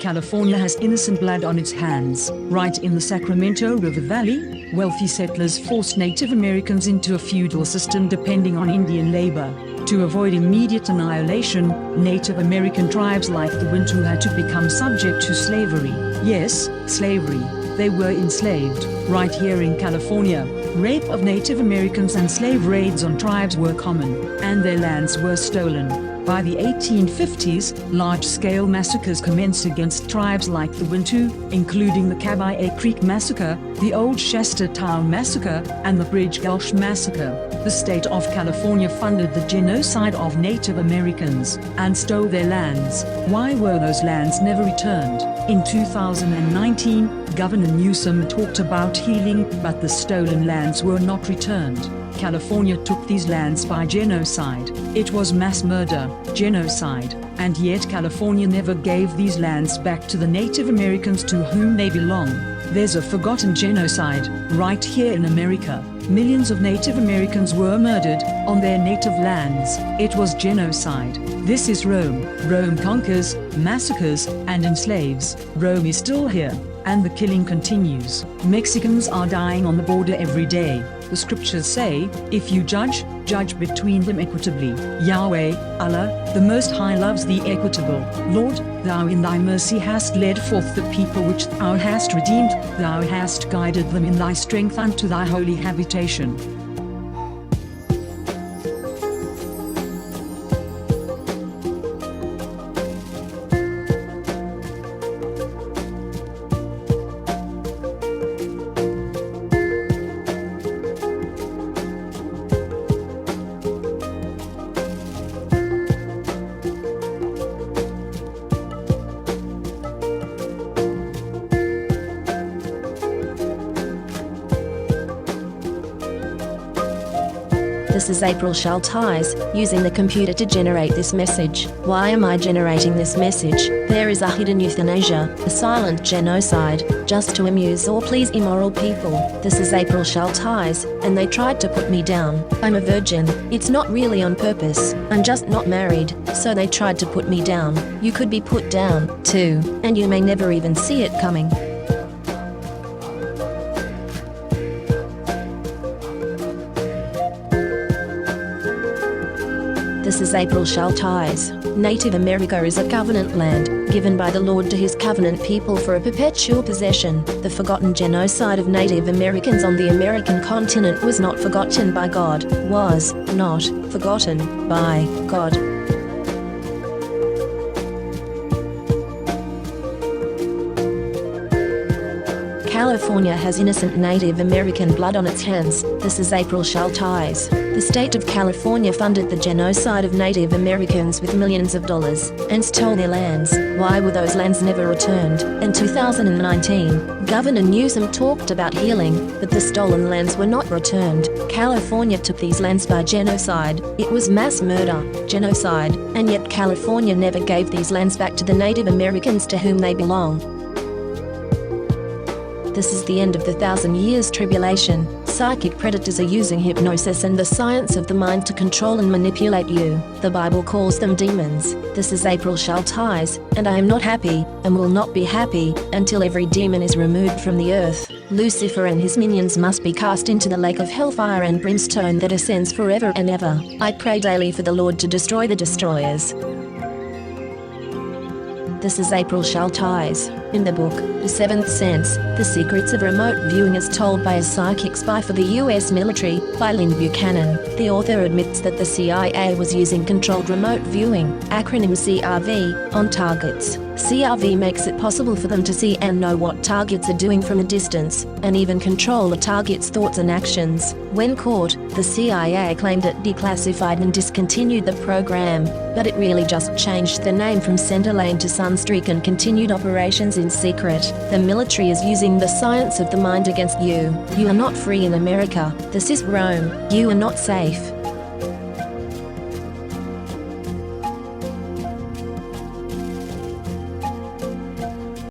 California has innocent blood on its hands. Right in the Sacramento River Valley, wealthy settlers forced Native Americans into a feudal system depending on Indian labor. To avoid immediate annihilation, Native American tribes like the Wintu had to become subject to slavery. Yes, slavery. They were enslaved. Right here in California, rape of Native Americans and slave raids on tribes were common, and their lands were stolen. By the 1850s, large-scale massacres commenced against tribes like the Wintu, including the Kabaye Creek Massacre, the Old Shasta Town Massacre, and the Bridge Gulch Massacre. The state of California funded the genocide of Native Americans and stole their lands. Why were those lands never returned? In 2019, Governor Newsom talked about healing, but the stolen lands were not returned. California took these lands by genocide. It was mass murder, genocide, and yet California never gave these lands back to the Native Americans to whom they belong. There's a forgotten genocide, right here in America. Millions of Native Americans were murdered on their native lands. It was genocide. This is Rome. Rome conquers, massacres, and enslaves. Rome is still here, and the killing continues. Mexicans are dying on the border every day. The scriptures say, if you judge, judge between them equitably. Yahweh, Allah, the Most High loves the equitable. Lord, thou in thy mercy hast led forth the people which thou hast redeemed, thou hast guided them in thy strength unto thy holy habitation. This is April Schulthies, using the computer to generate this message. Why am I generating this message? There is a hidden euthanasia, a silent genocide, just to amuse or please immoral people. This is April Schulthies, and they tried to put me down. I'm a virgin. It's not really on purpose. I'm just not married, so they tried to put me down. You could be put down, too, and you may never even see it coming. This is April Schulthies. Native America is a covenant land, given by the Lord to his covenant people for a perpetual possession. The forgotten genocide of Native Americans on the American continent was not forgotten by God, was not forgotten by God. California has innocent Native American blood on its hands. This is April Schulthies. The state of California funded the genocide of Native Americans with millions of dollars and stole their lands. Why were those lands never returned? In 2019, Governor Newsom talked about healing, but the stolen lands were not returned. California took these lands by genocide. It was mass murder, genocide, and yet California never gave these lands back to the Native Americans to whom they belong. This is the end of the 1,000 years tribulation. Psychic predators are using hypnosis and the science of the mind to control and manipulate you. The Bible calls them demons. This is April Schulthies, and I am not happy, and will not be happy, until every demon is removed from the earth. Lucifer and his minions must be cast into the lake of hellfire and brimstone that ascends forever and ever. I pray daily for the Lord to destroy the destroyers. This is April Schulthies. In the book, The Seventh Sense, The Secrets of Remote Viewing as Told by a Psychic Spy for the U.S. Military, by Lynn Buchanan, the author admits that the CIA was using controlled remote viewing, acronym CRV, on targets. CRV makes it possible for them to see and know what targets are doing from a distance, and even control a target's thoughts and actions. When caught, the CIA claimed it declassified and discontinued the program, but it really just changed the name from Centerlane to Sunstreak and continued operations in secret. The military is using the science of the mind against you. You are not free in America. This is Rome. You are not safe.